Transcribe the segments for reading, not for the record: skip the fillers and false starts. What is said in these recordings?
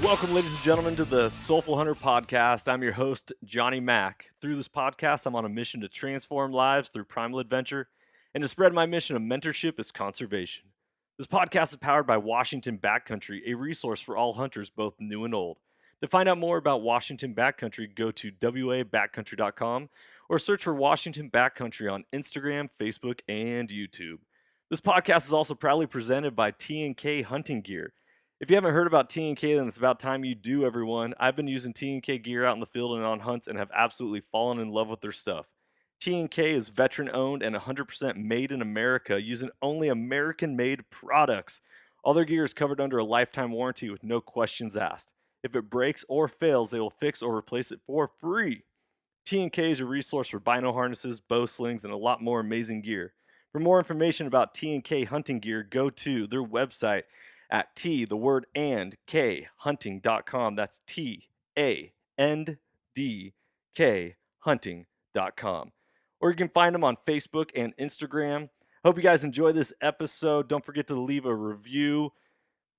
Welcome, ladies and gentlemen, to the Soulful Hunter podcast. I'm your host, Johnny Mack. Through this podcast, I'm on a mission to transform lives through primal adventure and to spread my mission of mentorship as conservation. This podcast is powered by Washington Backcountry, a resource for all hunters, both new and old. To find out more about Washington Backcountry, go to wabackcountry.com or search for Washington Backcountry on Instagram, Facebook, and YouTube. This podcast is also proudly presented by T&K Hunting Gear. If you haven't heard about T&K, then it's about time you do, everyone. I've been using T&K gear out in the field and on hunts and have absolutely fallen in love with their stuff. T&K is veteran-owned and 100% made in America, using only American-made products. All their gear is covered under a lifetime warranty with no questions asked. If it breaks or fails, they will fix or replace it for free. T&K is your resource for bino harnesses, bow slings, and a lot more amazing gear. For more information about T&K hunting gear, go to their website at hunting.com. That's TANDK hunting.com. Or you can find them on Facebook and Instagram. Hope you guys enjoy this episode. Don't forget to leave a review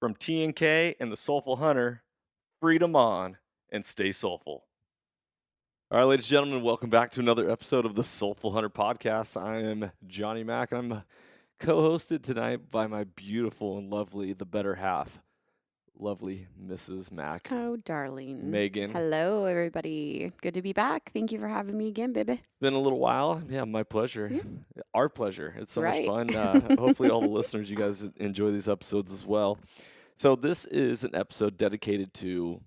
from T&K and the Soulful Hunter. Freedom on and stay soulful. All right, ladies and gentlemen, welcome back to another episode of the Soulful Hunter podcast. I am Johnny Mack, and I'm co-hosted tonight by my beautiful and lovely, the better half, lovely Mrs. Mack. Oh, darling. Megan. Hello, everybody. Good to be back. Thank you for having me again, baby. It's been a little while. Yeah, my pleasure. Yeah. Our pleasure. It's so Right. much fun. Hopefully all the listeners, you guys enjoy these episodes as well. So this is an episode dedicated to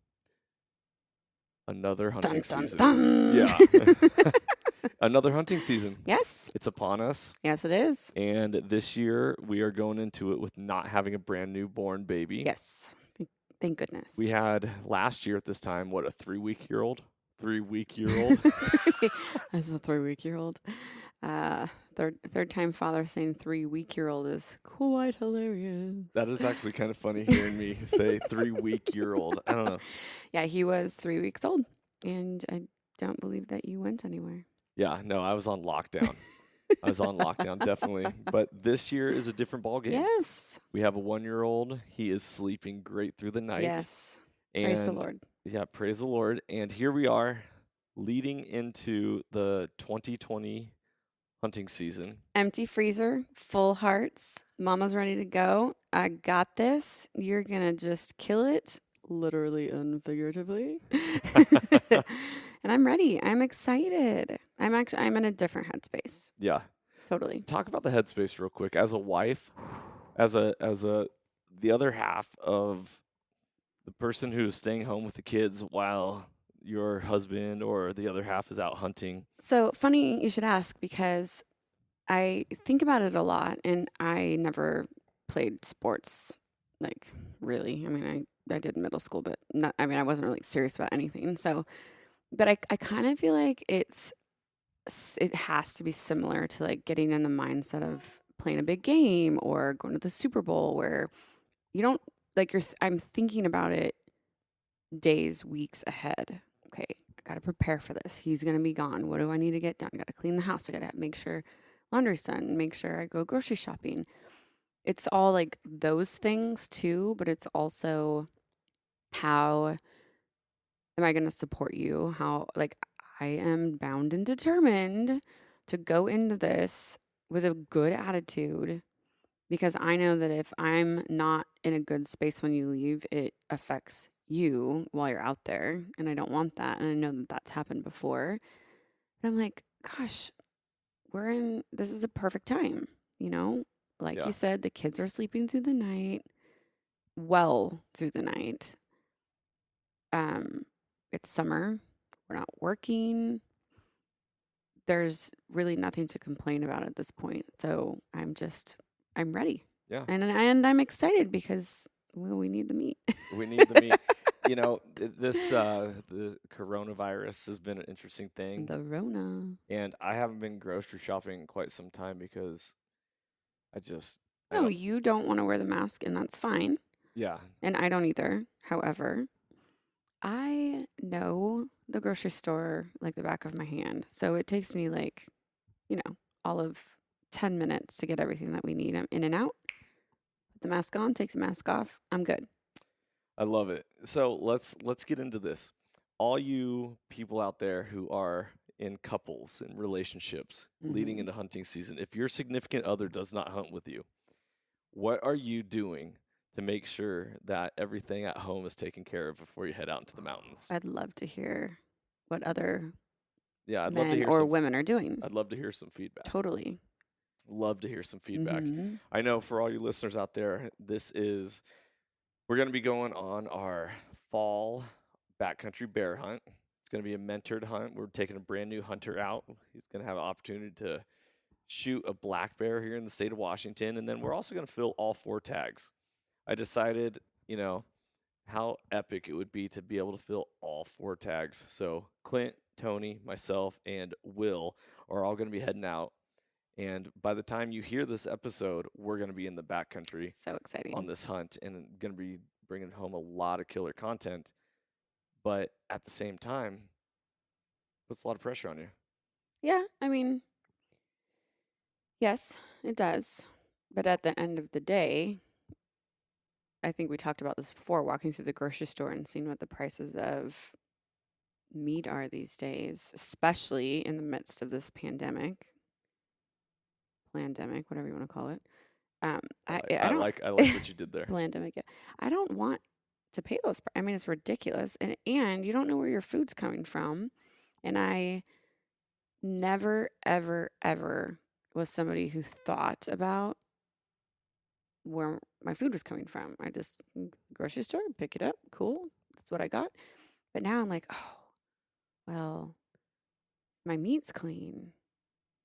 another hunting Dun, dun, season. dun. Yeah. Another hunting season. Yes. It's upon us. Yes, it is. And this year, we are going into it with not having a brand new born baby. Yes. Thank goodness. We had last year at this time, what, a 3-week-year-old? 3-week-year-old? As a 3-week-year-old. Third time father saying 3-week-year-old is quite hilarious. That is actually kind of funny hearing me say 3-week-year-old. I don't know. Yeah, he was 3 weeks old. And I don't believe that you went anywhere. Yeah, no, I was on lockdown. Definitely. But this year is a different ballgame. Yes. We have a 1-year-old. He is sleeping great through the night. Yes. And Praise the Lord. Yeah, praise the Lord. And here we are leading into the 2020 hunting season. Empty freezer, full hearts. Mama's ready to go. I got this. You're going to just kill it, literally and figuratively. And I'm ready. I'm excited. I'm in a different headspace. Yeah. Totally. Talk about the headspace real quick. As a wife, as the other half of the person who is staying home with the kids while your husband or the other half is out hunting. So funny you should ask, because I think about it a lot, and I never played sports, like, really. I mean, I did in middle school, but I wasn't really serious about anything. So, but I kind of feel like it has to be similar to like getting in the mindset of playing a big game or going to the Super Bowl, where you don't like I'm thinking about it days, weeks ahead. Okay, I got to prepare for this. He's going to be gone. What do I need to get done? I got to clean the house. I got to make sure laundry's done, make sure I go grocery shopping. It's all like those things too, but it's also how am I going to support you? How, like, I am bound and determined to go into this with a good attitude, because I know that if I'm not in a good space when you leave, it affects you while you're out there. And I don't want that. And I know that that's happened before. And I'm like, gosh, this is a perfect time, Like Yeah. you said, the kids are sleeping through the night, well through the night. It's summer. We're not working. There's really nothing to complain about at this point. So I'm ready. Yeah. And I'm excited because we need the meat. We need the meat. The coronavirus has been an interesting thing. The Rona. And I haven't been grocery shopping in quite some time because No, you don't want to wear the mask, and that's fine. Yeah. And I don't either. However, I know the grocery store like the back of my hand. So it takes me all of 10 minutes to get everything that we need. I'm in and out. Put the mask on, take the mask off. I'm good. I love it. So let's get into this. All you people out there who are in couples and relationships leading Mm-hmm. into hunting season, if your significant other does not hunt with you, what are you doing to make sure that everything at home is taken care of before you head out into the mountains? I'd love to hear what other Yeah, I'd love to men hear or some. women are doing. I'd love to hear some feedback. Totally. Love to hear some feedback. Mm-hmm. I know for all you listeners out there, we're going to be going on our fall backcountry bear hunt. It's going to be a mentored hunt. We're taking a brand new hunter out. He's going to have an opportunity to shoot a black bear here in the state of Washington. And then we're also going to fill all 4 tags. I decided, how epic it would be to be able to fill all 4 tags. So Clint, Tony, myself, and Will are all going to be heading out. And by the time you hear this episode, we're going to be in the backcountry So exciting. on this hunt and going to be bringing home a lot of killer content. But at the same time, puts a lot of pressure on you. Yeah, I mean, yes, it does. But at the end of the day, I think we talked about this before, walking through the grocery store and seeing what the prices of meat are these days, especially in the midst of this pandemic, whatever you want to call it. I don't like what you did there. pandemic. Yeah. I don't want to pay those. I mean, it's ridiculous, and you don't know where your food's coming from. And I never, ever, ever was somebody who thought about where my food was coming from. I just grocery store, pick it up, cool. That's what I got. But now I'm like, oh, well, my meat's clean.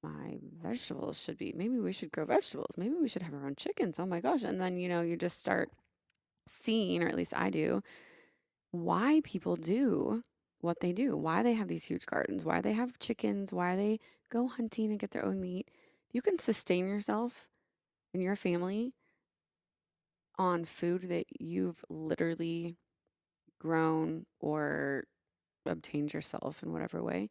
My vegetables should be, maybe we should grow vegetables. Maybe we should have our own chickens. Oh my gosh. And then, you just start seeing, or at least I do, why people do what they do, why they have these huge gardens, why they have chickens, why they go hunting and get their own meat. If you can sustain yourself and your family on food that you've literally grown or obtained yourself in whatever way,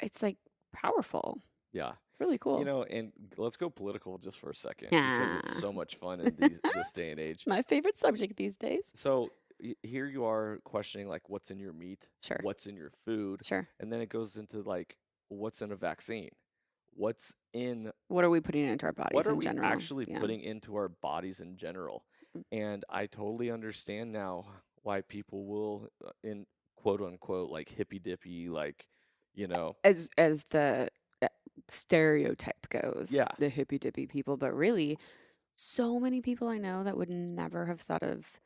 it's like powerful. Yeah. Really cool. And let's go political just for a second Yeah. because it's so much fun in this day and age. My favorite subject these days. So here you are questioning like what's in your meat, Sure. what's in your food, Sure. and then it goes into like what's in a vaccine, what are we putting into our bodies what are in we general? actually putting into our bodies in general. And I totally understand now why people will in quote unquote like hippy dippy like As the stereotype goes, Yeah. the hippy dippy people, but really so many people I know that would never have thought of,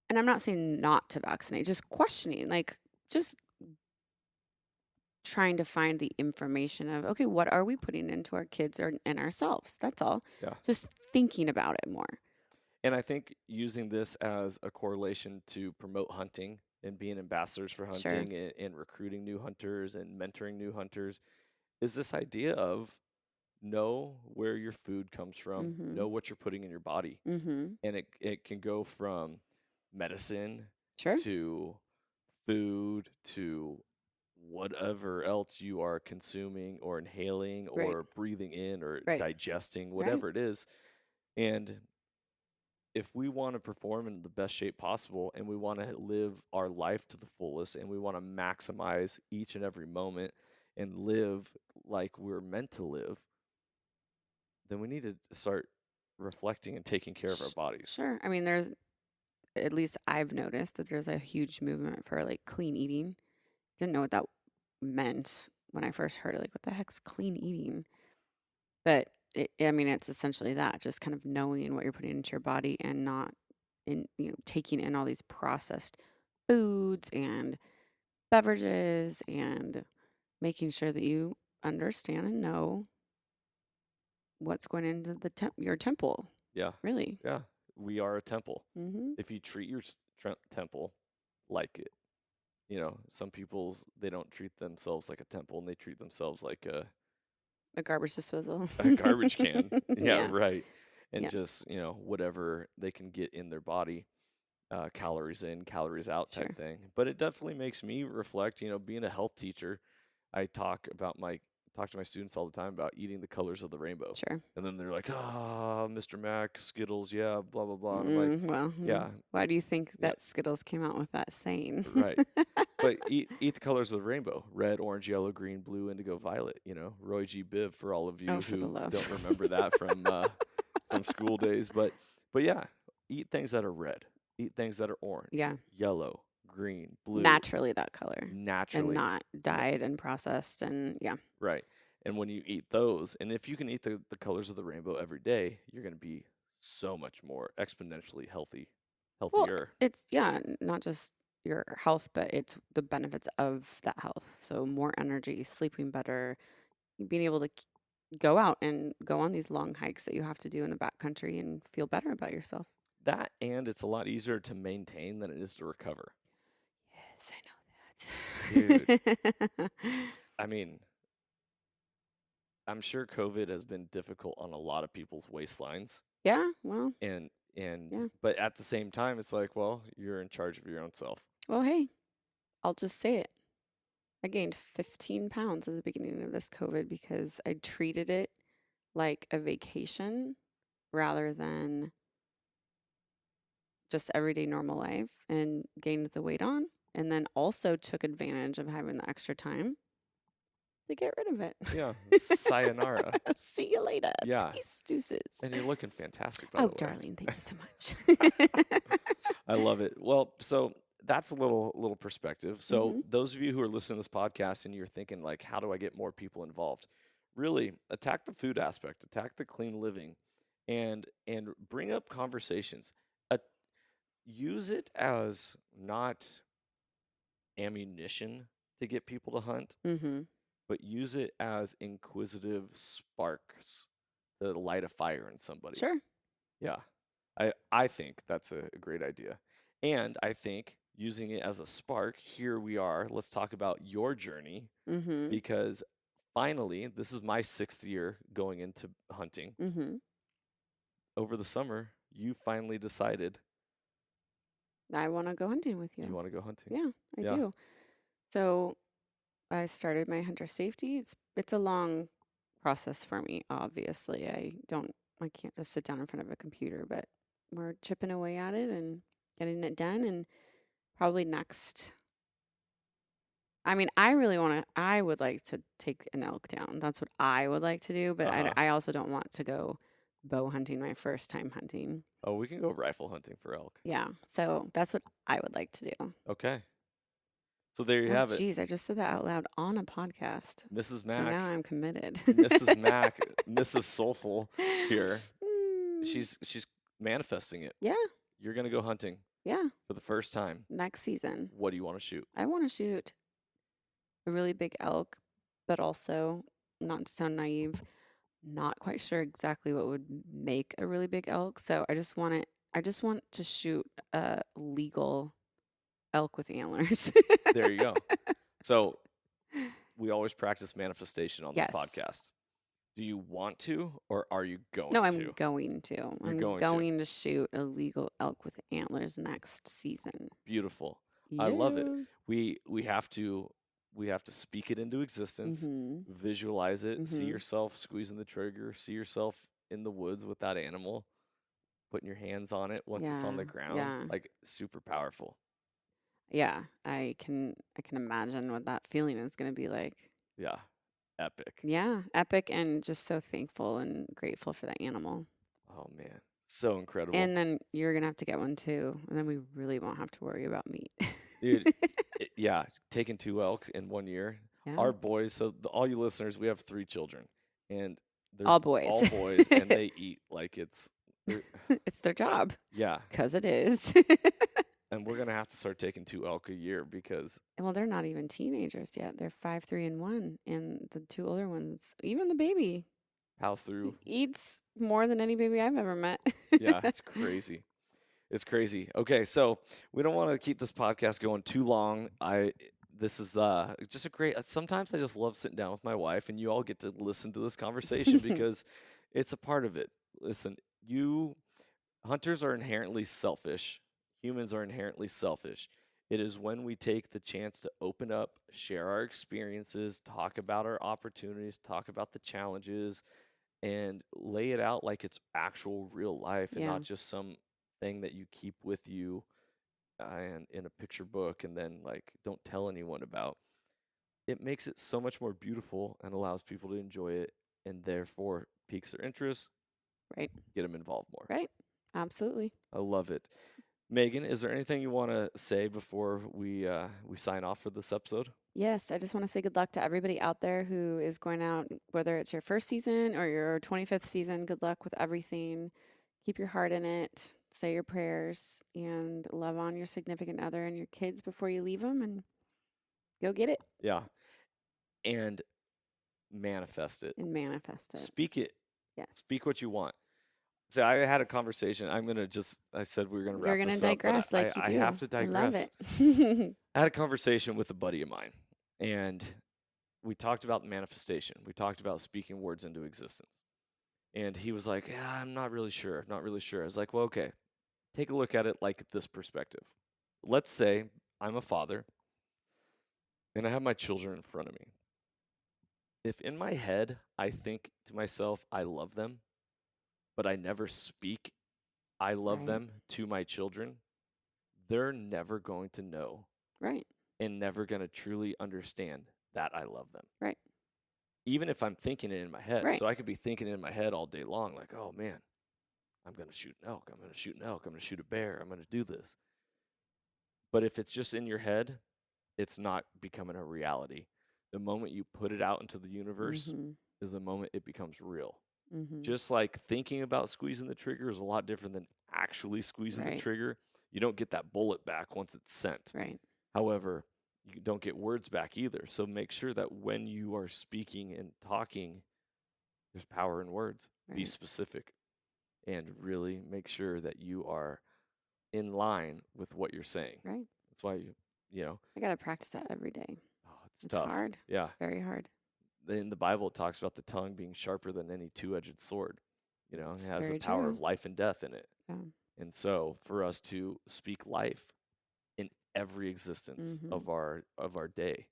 and I'm not saying not to vaccinate, just questioning, like just trying to find the information of, okay, what are we putting into our kids and ourselves? That's all. Yeah. Just thinking about it more. And I think using this as a correlation to promote hunting and being ambassadors for Sure. hunting and recruiting new hunters and mentoring new hunters is this idea of know where your food comes from, Mhm. know what you're putting in your body. Mm-hmm. And it can go from medicine Sure. to food to whatever else you are consuming or inhaling Right. or breathing in or Right. digesting, whatever it is. And if we want to perform in the best shape possible and we want to live our life to the fullest and we want to maximize each and every moment and live like we're meant to live, then we need to start reflecting and taking care of our bodies. Sure. I mean, at least I've noticed that there's a huge movement for like clean eating. Didn't know what that meant when I first heard it. Like, what the heck's clean eating? But it's essentially that, just kind of knowing what you're putting into your body and not taking in all these processed foods and beverages and making sure that you understand and know what's going into your temple. Yeah. Really. Yeah. We are a temple. Mm-hmm. If you treat your temple like it, some people's, they don't treat themselves like a temple and they treat themselves like a garbage disposal. a garbage can. Yeah, Yeah. right. And Yeah. just, whatever they can get in their body, calories in, calories out type Sure. thing. But it definitely makes me reflect, being a health teacher, I talk about my talk to my students all the time about eating the colors of the rainbow. Sure. And then they're like, Mr. Mack, Skittles, yeah, blah, blah, blah. And I'm like, Well, yeah, why do you think yeah, that Skittles came out with that saying? right. But eat the colors of the rainbow: red, orange, yellow, green, blue, indigo, violet. Roy G. Biv for all of you Oh, for the who love. don't remember that from school days. But yeah, eat things that are red. Eat things that are orange, Yeah. yellow, green, blue. Naturally that color. Naturally. And not dyed and processed and yeah. Right. And when you eat those, and if you can eat the colors of the rainbow every day, you're going to be so much more exponentially healthier. Well, it's not just your health, but it's the benefits of that health. So more energy, sleeping better, being able to go out and go on these long hikes that you have to do in the backcountry and feel better about yourself. That, and it's a lot easier to maintain than it is to recover. Yes, I know that. Dude. I mean, I'm sure COVID has been difficult on a lot of people's waistlines. Yeah, well. And yeah. But at the same time, it's like, well, you're in charge of your own self. Well, hey, I'll just say it. I gained 15 pounds at the beginning of this COVID because I treated it like a vacation rather than just everyday normal life, and gained the weight on, and then also took advantage of having the extra time to get rid of it. Yeah. Sayonara. See you later. Yeah. Peace, deuces. And you're looking fantastic, by the way. Darling, thank you so much. I love it. Well, so that's a little perspective. So those of you who are listening to this podcast and you're thinking, like, how do I get more people involved? Really attack the food aspect, attack the clean living, and bring up conversations. Use it as not ammunition to get people to hunt, but use it as inquisitive sparks to light a fire in somebody. Sure. Yeah. I think that's a great idea. And I think using it as a spark, here we are. Let's talk about your journey, because finally, this is my 6th year going into hunting. Over the summer, you finally decided I want to go hunting with you. You want to go hunting? Yeah, I do. So I started my hunter safety. It's a long process for me, obviously. I can't just sit down in front of a computer, but we're chipping away at it and getting it done. And probably next, I mean, I would like to take an elk down. That's what I would like to do, but I also don't want to go bow hunting my first time hunting. Oh, we can go rifle hunting for elk. Yeah, so that's what I would like to do. Okay. So there you have it. Geez, I just said that out loud on a podcast. Mrs. Mack. So now I'm committed. Mrs. Mack, Mrs. Soulful here. She's manifesting it. Yeah. You're going to go hunting. Yeah. For the first time. Next season. What do you want to shoot? I want to shoot a really big elk, but also, not to sound naive, not quite sure exactly what would make a really big elk. So I just want to shoot a legal elk with antlers. There you go. So we always practice manifestation on this podcast. Do you want to, or are you going to? No, I'm going to. I'm going to shoot a legal elk with antlers next season. Beautiful. Yeah. I love it. We have to speak it into existence, visualize it, see yourself squeezing the trigger, see yourself in the woods with that animal, putting your hands on it once it's on the ground. Yeah. Like, super powerful. Yeah, I can imagine what that feeling is going to be like. Yeah, epic. Yeah, epic, and just so thankful and grateful for that animal. Oh, man. So incredible. And then you're going to have to get one too, and then we really won't have to worry about meat. Dude, taking 2 elk in 1 year. Yeah. Our boys, so all you listeners, we have 3 children, and they're all boys. All boys, and they eat like it's their job. Yeah. Because it is. And we're going to have to start taking 2 elk a year because... Well, they're not even teenagers yet. They're 5, 3, and 1. And the 2 older ones, even the baby... House through. Eats more than any baby I've ever met. Yeah, it's crazy. It's crazy. Okay, so we don't want to keep this podcast going too long. This is just a great... Sometimes I just love sitting down with my wife, and you all get to listen to this conversation because it's a part of it. Listen, hunters are inherently selfish. Humans are inherently selfish. It is when we take the chance to open up, share our experiences, talk about our opportunities, talk about the challenges, and lay it out like it's actual real life and Yeah. not just some thing that you keep with you and in a picture book and then like don't tell anyone about. It makes it so much more beautiful and allows people to enjoy it and therefore piques their interest, Right. get them involved more. Right. Absolutely. I love it. Megan, is there anything you want to say before we sign off for this episode? Yes, I just want to say good luck to everybody out there who is going out, whether it's your first season or your 25th season. Good luck with everything. Keep your heart in it. Say your prayers and love on your significant other and your kids before you leave them and go get it Yeah. And manifest it. and manifest it. Speak it. Yes. Speak what you want. So I had a conversation. I said we were going to wrap You're going this to up, digress but like you I do. have to I digress. love it. I had a conversation with a buddy of mine, and we talked about manifestation. We talked about speaking words into existence. And he was like, yeah, I'm not really sure. Not really sure. I was like, well, okay, take a look at it like this perspective. Let's say I'm a father, and I have my children in front of me. If in my head I think to myself, I love them, but I never speak I love Right. them to my children, they're never going to know Right. and never going to truly understand that I love them. Right. Even if I'm thinking it in my head. Right. So I could be thinking it in my head all day long, like, oh man, I'm going to shoot an elk. I'm going to shoot an elk. I'm going to shoot a bear. I'm going to do this. But if it's just in your head, it's not becoming a reality. The moment you put it out into the universe Mhm. is the moment it becomes real. Mhm. Just like thinking about squeezing the trigger is a lot different than actually squeezing the Right. trigger. You don't get that bullet back once it's sent. Right. However, you don't get words back either. So make sure that when you are speaking and talking, there's power in words. Be Right. specific and really make sure that you are in line with what you're saying. Right. That's why you know, I got to practice that every day. it's It's tough. hard. Yeah. Very hard. In the Bible, it talks about the tongue being sharper than any two-edged sword. You know, it It's has the very power true. of life and death in it. Yeah. And so for us to speak life in every existence Mhm. of our day,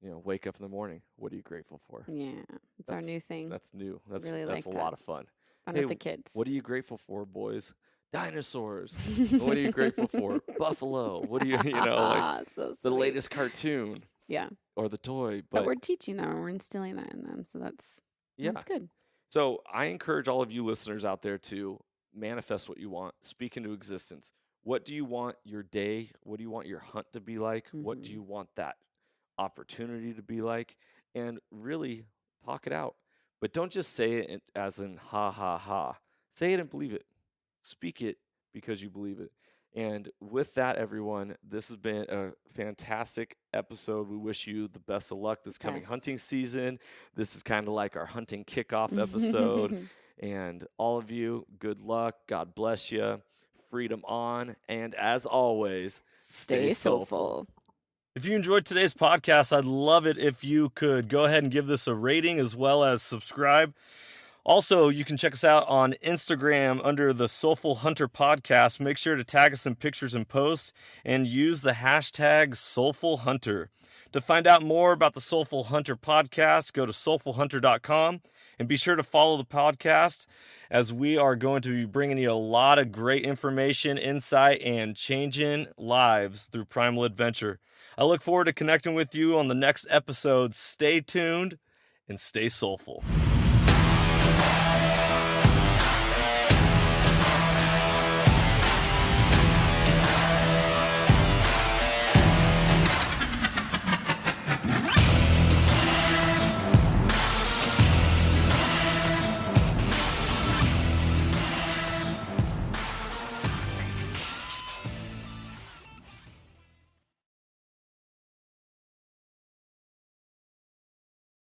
you know, wake up in the morning. What are you grateful for? Yeah. It's our That's- new thing. That's new. That's Really that's like a that. lot of fun. Fun hey, with the kids. What are you grateful for, boys? Dinosaurs. What are you grateful for? Buffalo. What do you like so the sweet. latest cartoon Yeah. or the toy? But But we're teaching them and we're instilling that in them. So that's yeah. good. So I encourage all of you listeners out there to manifest what you want, speak into existence. What do you want your day? What do you want your hunt to be like? What do Mhm. you want that opportunity to be like? And really talk it out. But don't just say it as in ha ha ha. Say it and believe it. Speak it because you believe it. And with that, everyone, this has been a fantastic episode. We wish you the best of luck this coming Yes. hunting season. This is kind of like our hunting kickoff episode. And all of you, good luck. God bless you. Freedom on. And as always, Stay soulful. If you enjoyed today's podcast, I'd love it if you could go ahead and give this a rating as well as subscribe. Also, you can check us out on Instagram under the Soulful Hunter Podcast. Make sure to tag us in pictures and posts and use the hashtag Soulful Hunter. To find out more about the Soulful Hunter Podcast, go to soulfulhunter.com and be sure to follow the podcast as we are going to be bringing you a lot of great information, insight, and changing lives through primal adventure. I look forward to connecting with you on the next episode. Stay tuned and stay soulful.